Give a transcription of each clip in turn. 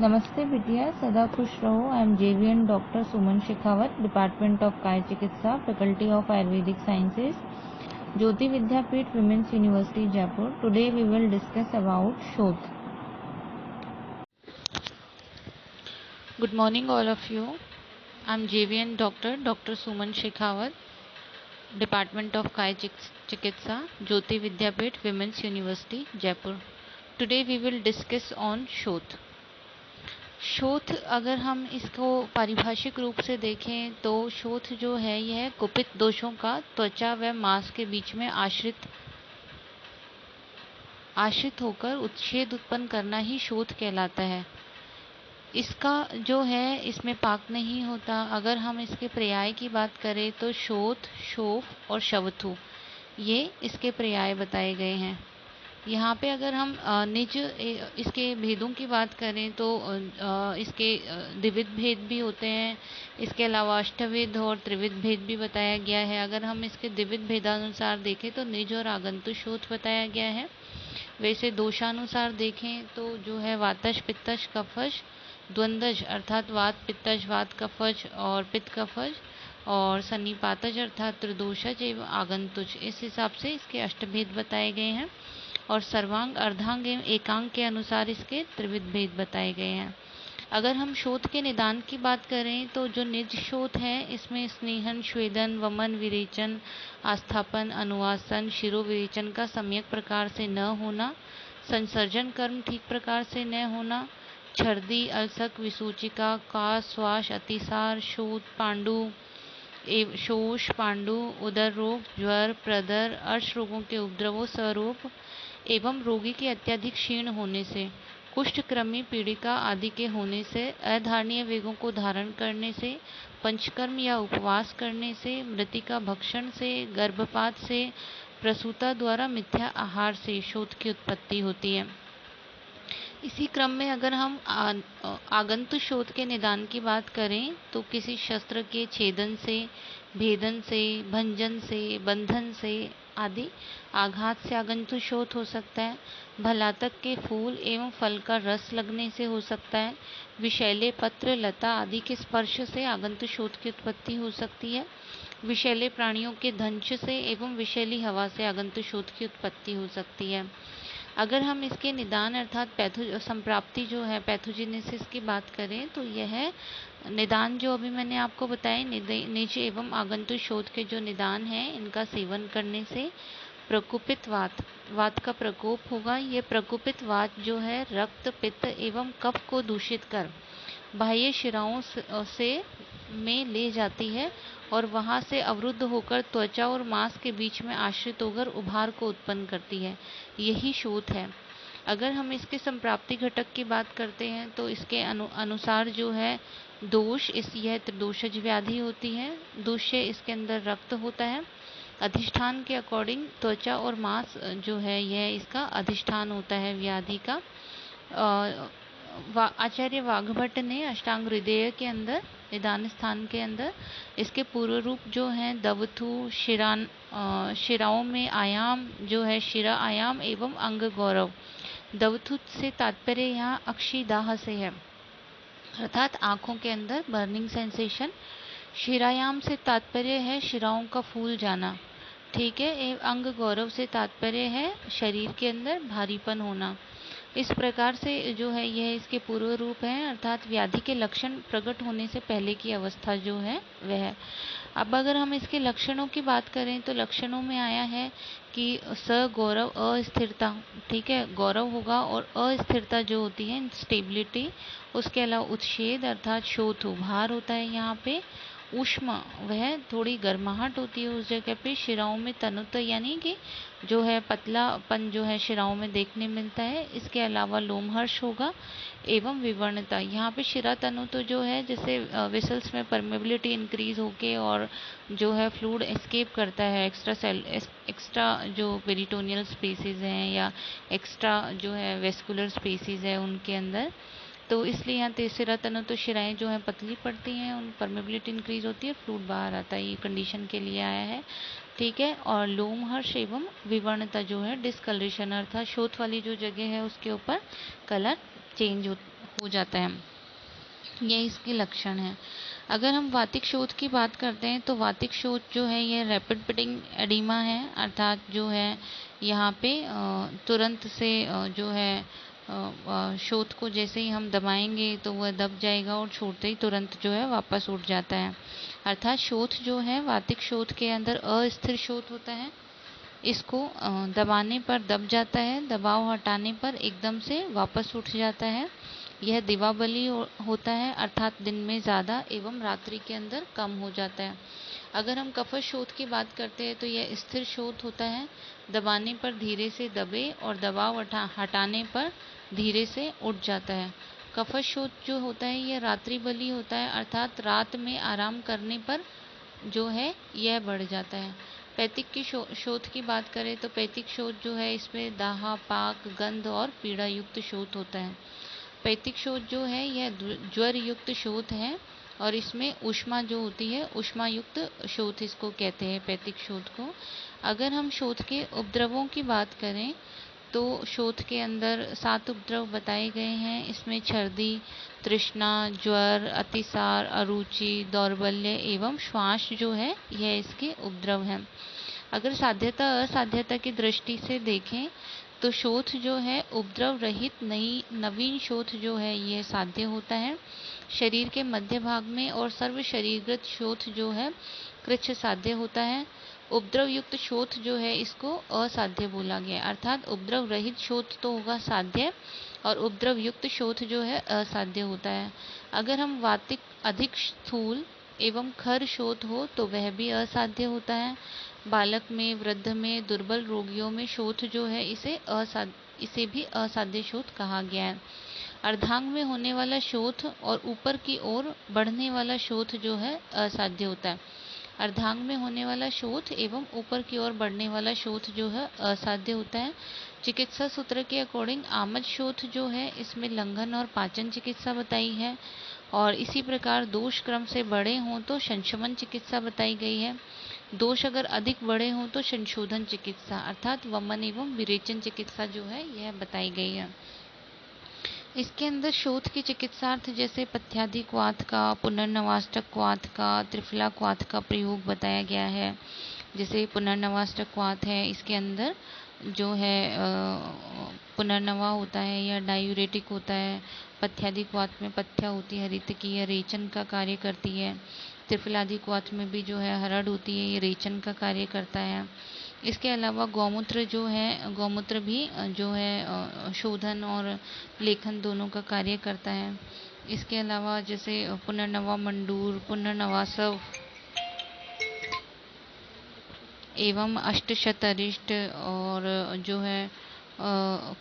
नमस्ते बिटिया, सदा खुश रहो। I am JVN doctor Suman Shekhawat, department of Kaya Chikitsa, faculty of ayurvedic sciences, Jyoti Vidyapeeth, women's university, Jaipur. Today we will discuss about shotha. Good morning all of you. I am JVN Dr. Suman Shekhawat, Department of Kai Chikitsa, Jyoti Vidyapith, Women's University, Jaipur. Today we will discuss on शोथ। शोथ अगर हम इसको पारिभाषिक रूप से देखें तो शोथ जो है यह कुपित दोषों का त्वचा व मांस के बीच में आश्रित होकर उच्छेद उत्पन्न करना ही शोथ कहलाता है। इसका जो है इसमें पाक नहीं होता। अगर हम इसके पर्याय की बात करें तो शोथ, शोफ और शवथु ये इसके पर्याय बताए गए हैं। यहाँ पे अगर हम निज इसके भेदों की बात करें तो इसके द्विविध भेद भी होते हैं। इसके अलावा अष्टविध और त्रिविध भेद भी बताया गया है। अगर हम इसके द्विविध भेदानुसार देखें तो निज और आगंतु शोथ बताया गया है। वैसे दोषानुसार देखें तो जो है वातज, पित्तज, कफज, द्वंद्वज अर्थात वात पित्तज, वात कफज और पित्त कफज, और सन्निपातज अर्थात त्रिदोषज एवं आगंतुज। इस हिसाब से इसके अष्टभेद बताए गए हैं और सर्वांग, अर्धांग एवं एकांग के अनुसार इसके त्रिविध भेद बताए गए हैं। अगर हम शोथ के निदान की बात करें तो जो निज शोथ है इसमें स्नेहन, श्वेदन, वमन, विरेचन, आस्थापन, अनुवासन, शिरोविरेचन का सम्यक प्रकार से न होना, संसर्जन कर्म ठीक प्रकार से न होना, छर्दी, अल्सक, विसूचिका, कास, श्वास, अतिसार, शोष, पांडु, उदर रोग, ज्वर, प्रदर, अर्श रोगों के उपद्रवों स्वरूप एवं रोगी के अत्यधिक क्षीण होने से, कुष्ठकृमि, पीड़िका आदि के होने से, अधारणीय वेगों को धारण करने से, पंचकर्म या उपवास करने से, मृतिका भक्षण से, गर्भपात से, प्रसूता द्वारा मिथ्या आहार से शोथ की उत्पत्ति होती है। इसी क्रम में अगर हम आगंतु शोथ के निदान की बात करें तो किसी शस्त्र के छेदन से, भेदन से, भंजन से, बंधन से आदि आघात से आगंतु शोथ हो सकता है। भलातक के फूल एवं फल का रस लगने से हो सकता है। विषैले पत्र, लता आदि के स्पर्श से आगंतु शोथ की उत्पत्ति हो सकती है। विषैले प्राणियों के दंश से एवं विषैली हवा से आगंतु शोथ की उत्पत्ति हो सकती है। अगर हम इसके निदान अर्थात संप्राप्ति जो है पैथोजेनेसिस की बात करें तो यह निदान जो अभी मैंने आपको बताया निज एवं आगंतु शोथ के जो निदान है इनका सेवन करने से प्रकुपित वात का प्रकोप होगा। ये प्रकुपित वात जो है रक्त, पित्त एवं कफ को दूषित कर बाह्य शिराओं से में ले जाती है और वहां से अवरुद्ध होकर त्वचा और मांस के बीच में आश्रित होकर उभार को उत्पन्न करती है। यही शोथ है। अगर हम इसके संप्राप्ति घटक की बात करते हैं तो इसके अनुसार जो है दोष, यह त्रिदोषज व्याधि होती है। दोष्य इसके अंदर रक्त होता है। अधिष्ठान के अकॉर्डिंग त्वचा और मांस जो है यह इसका अधिष्ठान होता है व्याधि का। आचार्य वाघभट्ट ने अष्टांग हृदय के अंदर निदान स्थान के अंदर इसके पूर्व रूप जो है दवथु, शिराओं में आयाम जो है शिरा आयाम एवं अंग गौरव। दवथु से तात्पर्य यहाँ अक्षिदाह से है अर्थात आंखों के अंदर बर्निंग सेंसेशन। शिरायाम से तात्पर्य है शिराओं का फूल जाना, ठीक है। अंग गौरव से तात्पर्य है शरीर के अंदर भारीपन होना। इस प्रकार से जो है यह इसके पूर्व रूप है अर्थात व्याधि के लक्षण प्रकट होने से पहले की अवस्था जो है वह। अब अगर हम इसके लक्षणों की बात करें तो लक्षणों में आया है कि गौरव, अस्थिरता, ठीक है, गौरव होगा और अस्थिरता जो होती है इंस्टेबिलिटी। उसके अलावा उत्षेद अर्थात शोथ, उभार होता है यहाँ पे। ऊष्मा, वह थोड़ी गर्माहट होती है उस जगह पे। शिराओं में तनुत्व यानी कि जो है पतलापन जो है शिराओं में देखने मिलता है। इसके अलावा लोमहर्ष होगा एवं विवर्णता। यहाँ पे शिरा तनु तो जो है जैसे वेसल्स में परमेबिलिटी इंक्रीज होके और जो है फ्लूइड एस्केप करता है एक्स्ट्रा जो पेरिटोनियल स्पेसेस हैं या एक्स्ट्रा जो है वेस्कुलर स्पेसेस है उनके अंदर, तो इसलिए यहाँ शिरा तनु तो शिराएं जो हैं पतली पड़ती हैं, उन परमेबिलिटी इंक्रीज होती है, फ्लूइड बाहर आता है। ये कंडीशन के लिए आया है, ठीक है। और लोमहर्ष एवं विवर्णता जो है डिस्कलरेशन अर्थात शोथ वाली जो जगह है उसके ऊपर कलर चेंज हो जाता है। ये इसके लक्षण हैं। अगर हम वातिक शोथ की बात करते हैं तो वातिक शोथ जो है ये रैपिड पिटिंग एडिमा है, अर्थात जो है यहाँ पे तुरंत से जो है शोथ को जैसे ही हम दबाएंगे तो वह दब जाएगा और छोड़ते ही तुरंत जो है वापस उठ जाता है। अर्थात शोथ जो है वातिक शोथ के अंदर अस्थिर शोथ होता है। इसको दबाने पर दब जाता है, दबाव हटाने पर एकदम से वापस उठ जाता है। यह दिवाबली होता है, अर्थात दिन में ज़्यादा एवं रात्रि के अंदर कम हो जाता है। अगर हम कफश शोथ की बात करते हैं तो यह स्थिर शोथ होता है, दबाने पर धीरे से दबे और दबाव हटाने पर धीरे से उठ जाता है। कफश शोथ जो होता है यह रात्रि बली होता है, अर्थात रात में आराम करने पर जो है यह बढ़ जाता है। पैतिक की शोथ की बात करें तो पैतिक शोथ जो है इसमें दाहा, पाक, गंध और पीड़ा युक्त शोथ होता है। पैतिक शोथ जो है यह ज्वर युक्त शोथ है और इसमें ऊष्मा जो होती है ऊष्मा युक्त शोथ इसको कहते हैं, पैतिक शोथ को। अगर हम शोथ के उपद्रवों की बात करें तो शोथ के अंदर 7 उपद्रव बताए गए हैं। इसमें छर्दी, तृष्णा, ज्वर, अतिसार, अरुचि, दौर्बल्य एवं श्वास जो है यह इसके उपद्रव हैं। अगर साध्यता असाध्यता की दृष्टि से देखें तो शोथ जो है उपद्रव रहित नवीन शोथ जो है यह साध्य होता है। शरीर के मध्य भाग में और सर्व शरीरगत शोथ जो है कृच्छ साध्य होता है। उपद्रव युक्त शोथ जो है इसको असाध्य बोला गया, अर्थात उपद्रव रहित शोथ तो होगा साध्य और उपद्रव युक्त शोथ जो है असाध्य होता है। अगर हम वातिक अधिक स्थूल एवं खर शोथ हो तो वह भी असाध्य होता है। बालक में, वृद्ध में, दुर्बल रोगियों में शोथ जो है इसे भी असाध्य शोथ कहा गया है। अर्धांग में होने वाला शोथ और ऊपर की ओर बढ़ने वाला शोथ जो है असाध्य होता है। अर्धांग में होने वाला शोथ एवं ऊपर की ओर बढ़ने वाला शोथ जो है असाध्य होता है। चिकित्सा सूत्र के अकॉर्डिंग आमद शोथ जो है इसमें लंघन और पाचन चिकित्सा बताई है और इसी प्रकार दोष क्रम से बड़े हों तो संशमन चिकित्सा बताई गई है। दोष अगर अधिक बड़े हों तो संशोधन चिकित्सा अर्थात वमन एवं विरेचन चिकित्सा जो है यह बताई गई है। इसके अंदर शोथ की चिकित्सार्थ जैसे पथ्यादि क्वाथ का, पुनर्नवाष्टक क्वाथ का, त्रिफला क्वाथ का प्रयोग बताया गया है। जैसे पुनर्नवाष्टक क्वाथ है, इसके अंदर जो है पुनर्नवा होता है या डायूरेटिक होता है। पथ्यादि क्वाथ में पथ्या होती है हरित की, यह रेचन का कार्य करती है। त्रिफलादि क्वाथ में भी जो है हरड़ होती है, ये रेचन का कार्य करता है। इसके अलावा गौमूत्र जो है, गौमूत्र भी जो है शोधन और लेखन दोनों का कार्य करता है। इसके अलावा जैसे पुनर्नवा मंडूर, पुनर्नवासव एवं अष्टशतरिष्ट और जो है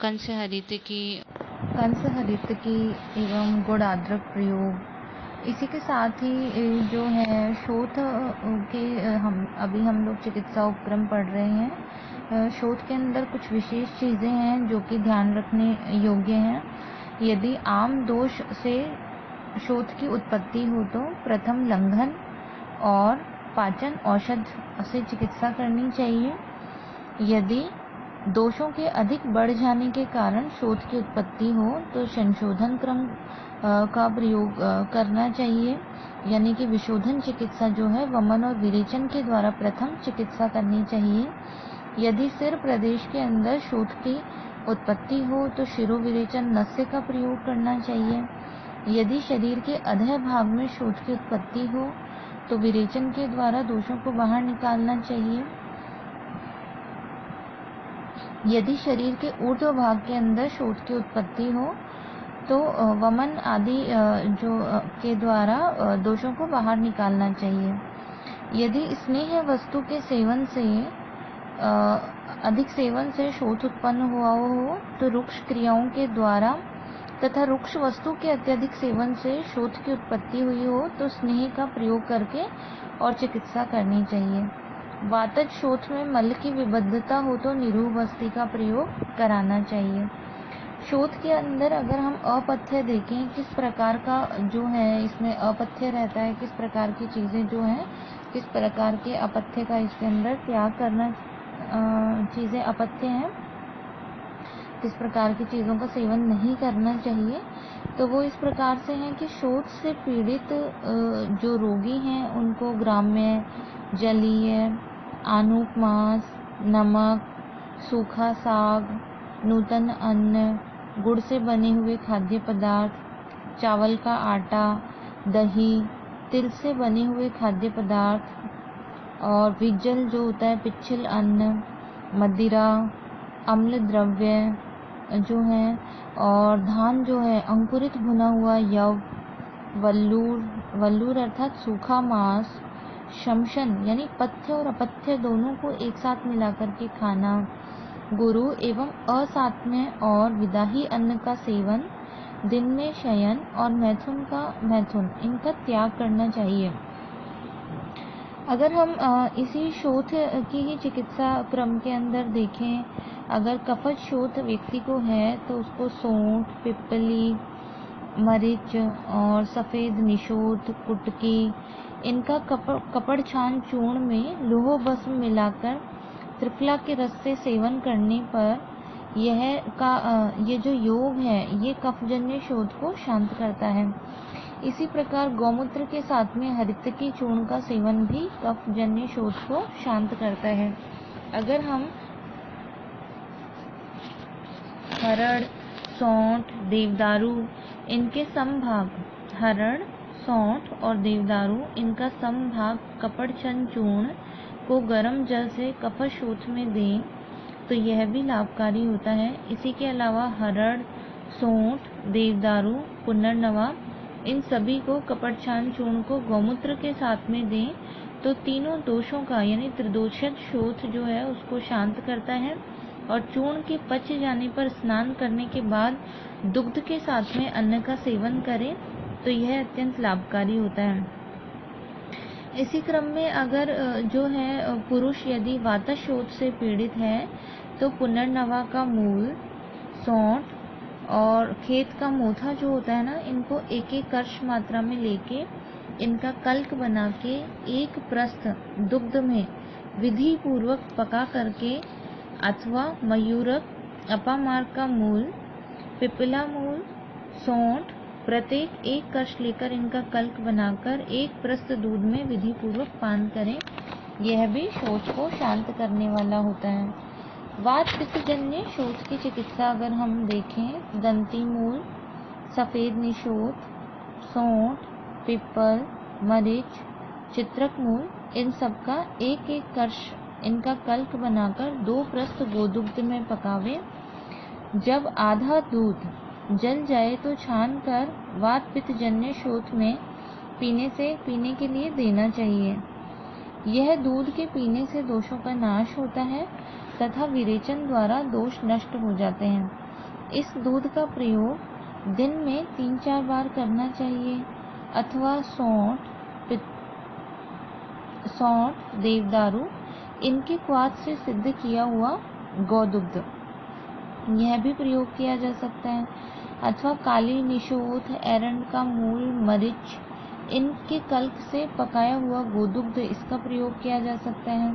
कंस हरित की एवं गुड़ अदरक प्रयोग। इसी के साथ ही जो है शोथ के हम लोग चिकित्सा उपक्रम पढ़ रहे हैं। शोथ के अंदर कुछ विशेष चीज़ें हैं जो कि ध्यान रखने योग्य हैं। यदि आम दोष से शोथ की उत्पत्ति हो तो प्रथम लंघन और पाचन औषध से चिकित्सा करनी चाहिए। यदि दोषों के अधिक बढ़ जाने के कारण शोथ की उत्पत्ति हो तो संशोधन क्रम का प्रयोग करना चाहिए, यानी कि विशोधन चिकित्सा जो है वमन और विरेचन के द्वारा प्रथम चिकित्सा करनी चाहिए। यदि सिर प्रदेश के अंदर शोथ की उत्पत्ति हो तो शिरोविरेचन नस्य का प्रयोग करना चाहिए। यदि शरीर के अधः भाग में शोथ की उत्पत्ति हो तो विरेचन के द्वारा दोषों को बाहर निकालना चाहिए। यदि शरीर के ऊर्ध्व भाग के अंदर शोथ की उत्पत्ति हो तो वमन आदि जो के द्वारा दोषों को बाहर निकालना चाहिए। यदि स्नेह वस्तु के सेवन से अधिक सेवन से शोथ उत्पन्न हुआ हो तो रुक्ष क्रियाओं के द्वारा तथा रुक्ष वस्तु के अत्यधिक सेवन से शोथ की उत्पत्ति हुई हो तो स्नेह का प्रयोग करके और चिकित्सा करनी चाहिए। वातज शोथ में मल की विबद्धता हो तो निरूबस्ती का प्रयोग कराना चाहिए। शोथ के अंदर अगर हम अपथ्य देखें किस प्रकार का जो है इसमें अपथ्य रहता है, किस प्रकार की चीज़ें जो हैं, किस प्रकार के अपथ्य का इसके अंदर त्याग करना चीज़ें अपथ्य हैं। किस प्रकार की चीज़ों का सेवन नहीं करना चाहिए। तो वो इस प्रकार से हैं कि शोथ से पीड़ित जो रोगी हैं उनको ग्राम्य, जलीय, आनूप मांस, नमक, सूखा साग, नूतन अन्न, गुड़ से बने हुए खाद्य पदार्थ, चावल का आटा, दही, तिल से बने हुए खाद्य पदार्थ और विजल जो होता है पिच्छल अन्न, मदिरा, अम्ल द्रव्य जो है और धान जो है अंकुरित भुना हुआ यव, वल्लूर अर्थात सूखा मांस, शमशन यानी पथ्य और अपथ्य दोनों को एक साथ मिलाकर के खाना, गुरु एवं असात्म्य और विदाही अन्न का सेवन, दिन में शयन और मैथुन इनका त्याग करना चाहिए। अगर हम इसी शोथ की ही चिकित्सा क्रम के अंदर देखें, अगर कफज शोथ व्यक्ति को है तो उसको सौंठ, पिप्पली, मरीच और सफ़ेद निशोथ, कुटकी इनका कपड़ छान चूर्ण में लोह भस्म मिलाकर त्रिफला के रस से सेवन करने पर ये जो योग है ये कफजन्य शोथ को शांत करता है। इसी प्रकार गौमूत्र के साथ में हरितकी चूर्ण का सेवन भी कफजन्य शोथ को शांत करता है। अगर हम हरड़, सौंठ, देवदारू इनके समभाग, हरड़, सौंठ और देवदारू इनका समभाग कपड़छन चूर्ण को गर्म जल से कफशोथ में दें तो यह भी लाभकारी होता है। इसी के अलावा हरड़, सौंठ, देवदारू, पुनर्नवा इन सभी को कपड़छान चूर्ण को गौमूत्र के साथ में दें तो तीनों दोषों का यानी त्रिदोषज शोथ जो है उसको शांत करता है और चूर्ण के पच जाने पर स्नान करने के बाद दुग्ध के साथ में अन्न का सेवन करें तो यह अत्यंत लाभकारी होता है। इसी क्रम में अगर जो है पुरुष यदि वातशोथ से पीड़ित है तो पुनर्नवा का मूल, सौंठ और खेत का मोथा जो होता है ना, इनको एक एक कर्ष मात्रा में लेके इनका कल्क बना के एक प्रस्थ दुग्ध में विधि पूर्वक पका करके अथवा मयूरक, अपामार्ग का मूल, पिपला मूल, सौंठ प्रत्येक एक कश लेकर इनका कल्क बनाकर एक प्रस्थ दूध में विधि पूर्वक पान करें। यह भी शोथ को शांत करने वाला होता है। वात पित्तजन्य शोथ की चिकित्सा अगर हम देखें, दंती मूल, सफ़ेद निशोथ, सौंठ, पिप्पल, मरीच, चित्रक मूल इन सब का एक एक कर्ष इनका कल्क बनाकर 2 प्रस्थ गोदुग्ध में पकावे। जब आधा दूध जल जाए तो छान कर वात पित्तजन्य शोथ में पीने के लिए देना चाहिए। यह दूध के पीने से दोषों का नाश होता है तथा विरेचन द्वारा दोष नष्ट हो जाते हैं। इस दूध का प्रयोग दिन में 3-4 बार करना चाहिए अथवा सौंठ, देवदारू इनके क्वाथ से सिद्ध किया हुआ गौदुग्ध यह भी प्रयोग किया जा सकता है अथवा काली निशोथ, एरंड का मूल, मरीच इनके कल्क से पकाया हुआ गोदुग्ध इसका प्रयोग किया जा सकता है।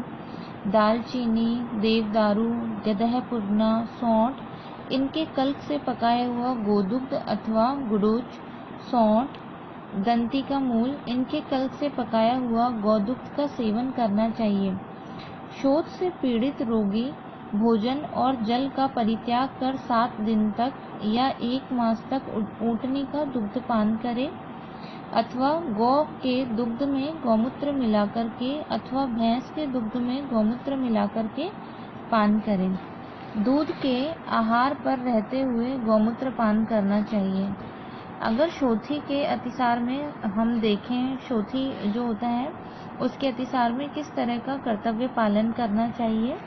दालचीनी, देवदारू, गदहपूर्णा, सौंठ इनके कल्क से पकाया हुआ गोदुग्ध अथवा गुड़ोच, सौंठ, दंती का मूल इनके कल्क से पकाया हुआ गौदुग्ध का सेवन करना चाहिए। शोथ से पीड़ित रोगी भोजन और जल का परित्याग कर 7 दिन तक या 1 मास तक ऊँटनी का दुग्ध पान करे अथवा गौ के दुग्ध में गौमूत्र मिलाकर के अथवा भैंस के दुग्ध में गौमूत्र मिलाकर के पान करें। दूध के आहार पर रहते हुए गौमूत्र पान करना चाहिए। अगर शोथी के अतिसार में हम देखें, शोथी जो होता है उसके अतिसार में किस तरह का कर्तव्य पालन करना चाहिए,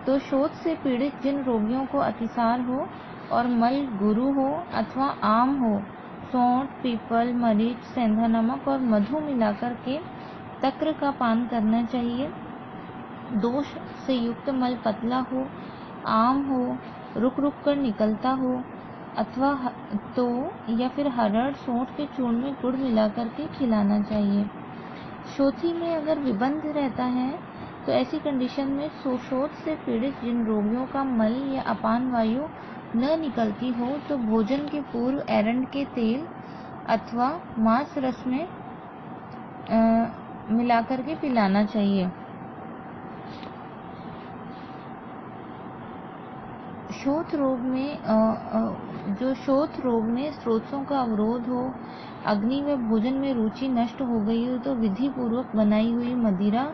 तो शोथ से पीड़ित जिन रोगियों को अतिसार हो और मल गुरु हो अथवा आम हो, सौंठ, पीपल, मरीच, सेंधा नमक और मधु मिलाकर के तक्र का पान करना चाहिए। दोष से युक्त मल पतला हो, आम हो, रुक रुक कर निकलता हो अथवा तो या फिर हरड़, सौंठ के चूर्ण में गुड़ मिलाकर के खिलाना चाहिए। शोथी में अगर विबंध रहता है तो ऐसी कंडीशन में शोथ से पीड़ित जिन रोगियों का मल या अपान वायु न निकलती हो तो भोजन के पूर्व एरंड के तेल अथवा मांस रस में मिलाकर के पिलाना चाहिए। शोथ रोग में स्रोतों का अवरोध हो, अग्नि व भोजन में रुचि नष्ट हो गई हो तो विधि पूर्वक बनाई हुई मदिरा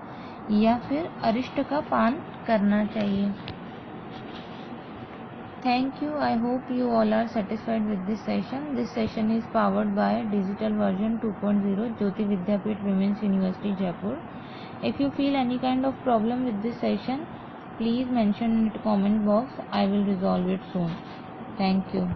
या फिर अरिष्ट का पान करना चाहिए। Thank you. I hope you all are satisfied with this session. This session is powered by Digital Version 2.0 Jyoti Vidyapeeth Women's University Jaipur. If you feel any kind of problem with this session, please mention in the comment box. I will resolve it soon. Thank you.